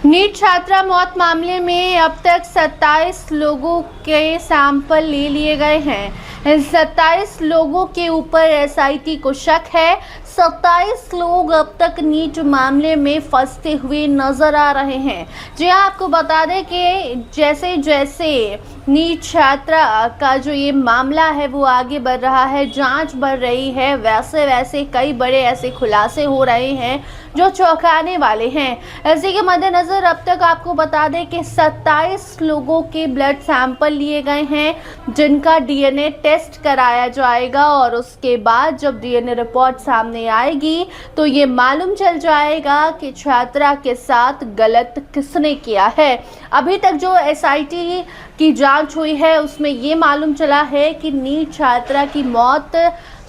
NEET छात्रा मौत मामले में अब तक 27 लोगों के सैंपल ले लिए गए हैं। इन 27 लोगों के ऊपर एसआईटी को शक है। 27 लोग अब तक नीट मामले में फंसते हुए नजर आ रहे हैं। जी हाँ, आपको बता दें कि जैसे जैसे नीट छात्रा का जो ये मामला है वो आगे बढ़ रहा है, जांच बढ़ रही है, वैसे वैसे कई बड़े ऐसे खुलासे हो रहे हैं जो चौंकाने वाले हैं। इसी के मद्देनजर अब तक आपको बता दें कि 27 लोगों के ब्लड सैंपल लिए गए हैं जिनका डीएनए टेस्ट कराया जाएगा और उसके बाद जब डीएनए रिपोर्ट सामने आएगी तो ये मालूम चल जाएगा कि छात्रा के साथ गलत किसने किया है। अभी तक जो एसआईटी की जांच हुई है उसमें ये मालूम चला है कि नीट छात्रा की मौत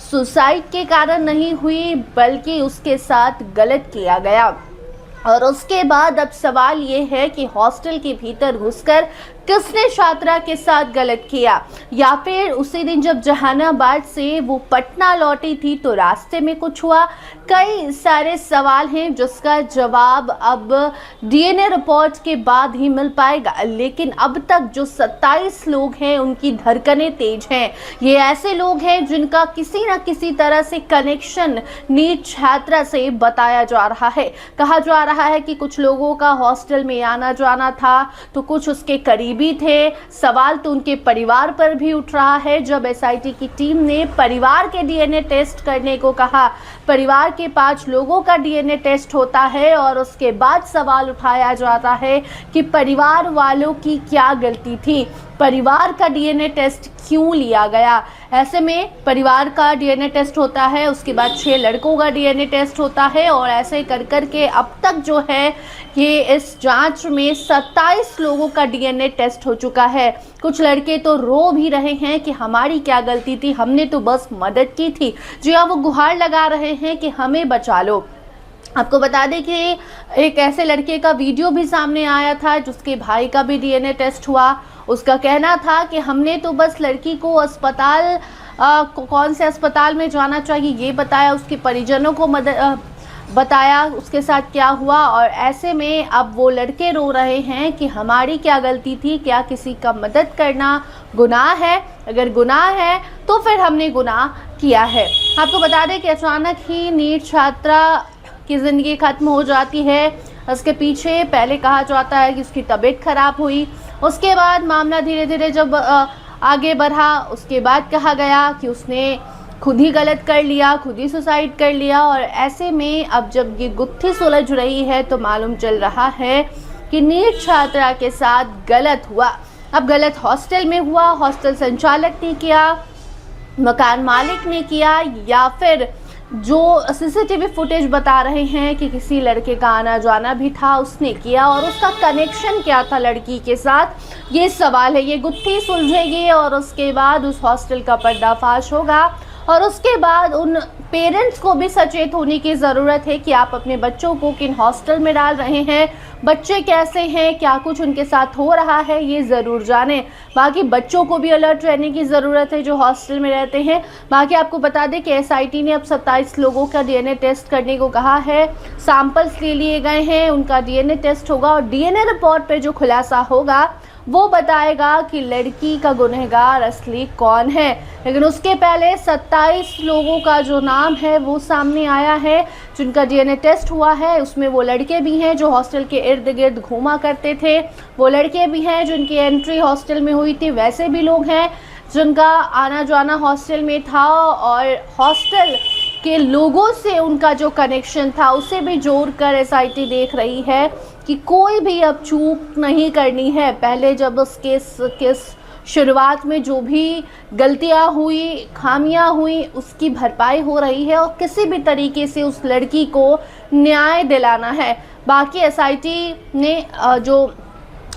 सुसाइड के कारण नहीं हुई बल्कि उसके साथ गलत किया गया। और उसके बाद अब सवाल ये है कि हॉस्टल के भीतर घुसकर किसने छात्रा के साथ गलत किया, या फिर उसी दिन जब जहानाबाद से वो पटना लौटी थी तो रास्ते में कुछ हुआ। कई सारे सवाल हैं जिसका जवाब अब डीएनए रिपोर्ट के बाद ही मिल पाएगा। लेकिन अब तक जो 27 लोग हैं उनकी धड़कनें तेज हैं। ये ऐसे लोग हैं जिनका किसी न किसी तरह से कनेक्शन नीट छात्रा से बताया जा रहा है। कहा जा रहा है कि कुछ लोगों का हॉस्टल में आना जाना था तो कुछ उसके करीबी थे। सवाल तो उनके परिवार पर भी उठ रहा है। जब एसआईटी की टीम ने परिवार के डीएनए टेस्ट करने को कहा, परिवार के 5 लोगों का डीएनए टेस्ट होता है और उसके बाद सवाल उठाया जाता है कि परिवार वालों की क्या गलती थी, परिवार का डीएनए टेस्ट क्यों लिया गया। ऐसे में परिवार का डीएनए टेस्ट होता है, उसके बाद 6 लड़कों का डीएनए टेस्ट होता है और ऐसे कर कर के अब तक जो है ये इस जांच में 27 लोगों का डीएनए टेस्ट हो चुका है। कुछ लड़के तो रो भी रहे हैं कि हमारी क्या गलती थी, हमने तो बस मदद की थी। जी हाँ, वो गुहार लगा रहे हैं कि हमें बचा लो। आपको बता दें कि एक ऐसे लड़के का वीडियो भी सामने आया था जिसके भाई का भी डीएनए टेस्ट हुआ। उसका कहना था कि हमने तो बस लड़की को अस्पताल कौन से अस्पताल में जाना चाहिए ये बताया, उसके परिजनों को बताया उसके साथ क्या हुआ। और ऐसे में अब वो लड़के रो रहे हैं कि हमारी क्या गलती थी, क्या किसी का मदद करना गुनाह है? अगर गुनाह है तो फिर हमने गुनाह किया है। आपको बता दें कि अचानक ही नीट छात्रा की ज़िंदगी ख़त्म हो जाती है। उसके पीछे पहले कहा जाता है कि उसकी तबीयत खराब हुई, उसके बाद मामला धीरे धीरे जब आगे बढ़ा उसके बाद कहा गया कि उसने खुद ही गलत कर लिया, खुद ही सुसाइड कर लिया। और ऐसे में अब जब ये गुत्थी सुलझ रही है तो मालूम चल रहा है कि नीट छात्रा के साथ गलत हुआ। अब गलत हॉस्टल में हुआ, हॉस्टल संचालक ने किया, मकान मालिक ने किया, या फिर जो सीसीटीवी फुटेज बता रहे हैं कि किसी लड़के का आना जाना भी था उसने किया। और उसका कनेक्शन क्या था लड़की के साथ, ये सवाल है। ये गुत्थी सुलझेगी और उसके बाद उस हॉस्टल का पर्दाफाश होगा और उसके बाद उन पेरेंट्स को भी सचेत होने की ज़रूरत है कि आप अपने बच्चों को किन हॉस्टल में डाल रहे हैं, बच्चे कैसे हैं, क्या कुछ उनके साथ हो रहा है, ये ज़रूर जानें। बाकी बच्चों को भी अलर्ट रहने की ज़रूरत है जो हॉस्टल में रहते हैं। बाकी आपको बता दें कि एसआईटी ने अब 27 लोगों का डीएनए टेस्ट करने को कहा है। सैंपल्स ले लिए गए हैं, उनका डीएनए टेस्ट होगा और डीएनए रिपोर्ट पर जो खुलासा होगा वो बताएगा कि लड़की का गुनहगार असली कौन है। लेकिन उसके पहले 27 लोगों का जो नाम है वो सामने आया है जिनका डीएनए टेस्ट हुआ है। उसमें वो लड़के भी हैं जो हॉस्टल के इर्द गिर्द घूमा करते थे, वो लड़के भी हैं जिनकी एंट्री हॉस्टल में हुई थी, वैसे भी लोग हैं जिनका आना जाना हॉस्टल में था और हॉस्टल के लोगों से उनका जो कनेक्शन था उसे भी जोड़कर एसआईटी देख रही है कि कोई भी अब चूक नहीं करनी है। पहले जब उस केस शुरुआत में जो भी गलतियां हुई, खामियां हुई, उसकी भरपाई हो रही है और किसी भी तरीके से उस लड़की को न्याय दिलाना है। बाकी एसआईटी ने जो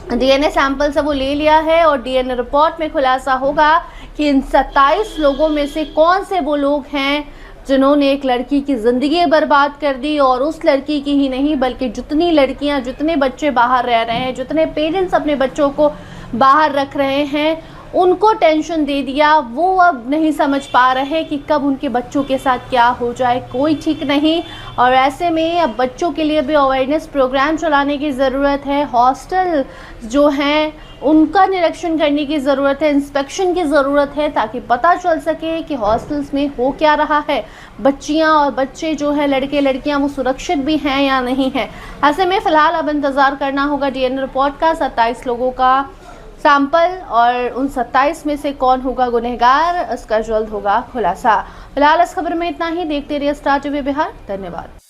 डीएनए सैंपल से वो ले लिया है और डीएनए रिपोर्ट में खुलासा होगा कि इन 27 लोगों में से कौन से वो लोग हैं जिन्होंने एक लड़की की ज़िंदगी बर्बाद कर दी। और उस लड़की की ही नहीं बल्कि जितनी लड़कियां, जितने बच्चे बाहर रह रहे हैं, जितने पेरेंट्स अपने बच्चों को बाहर रख रहे हैं, उनको टेंशन दे दिया। वो अब नहीं समझ पा रहे कि कब उनके बच्चों के साथ क्या हो जाए, कोई ठीक नहीं। और ऐसे में अब बच्चों के लिए भी अवेयरनेस प्रोग्राम चलाने की ज़रूरत है। हॉस्टल जो हैं उनका निरीक्षण करने की ज़रूरत है, इंस्पेक्शन की ज़रूरत है, ताकि पता चल सके कि हॉस्टल्स में हो क्या रहा है, बच्चियां और बच्चे जो है, लड़के लड़कियां, वो सुरक्षित भी हैं या नहीं हैं। ऐसे में फ़िलहाल अब इंतज़ार करना होगा डीएनए रिपोर्ट का। 27 लोगों का सैंपल, और उन 27 में से कौन होगा गुनहगार, इसका जल्द होगा खुलासा। फिलहाल इस खबर में इतना ही। देखते रहिए स्टार टीवी बिहार। धन्यवाद।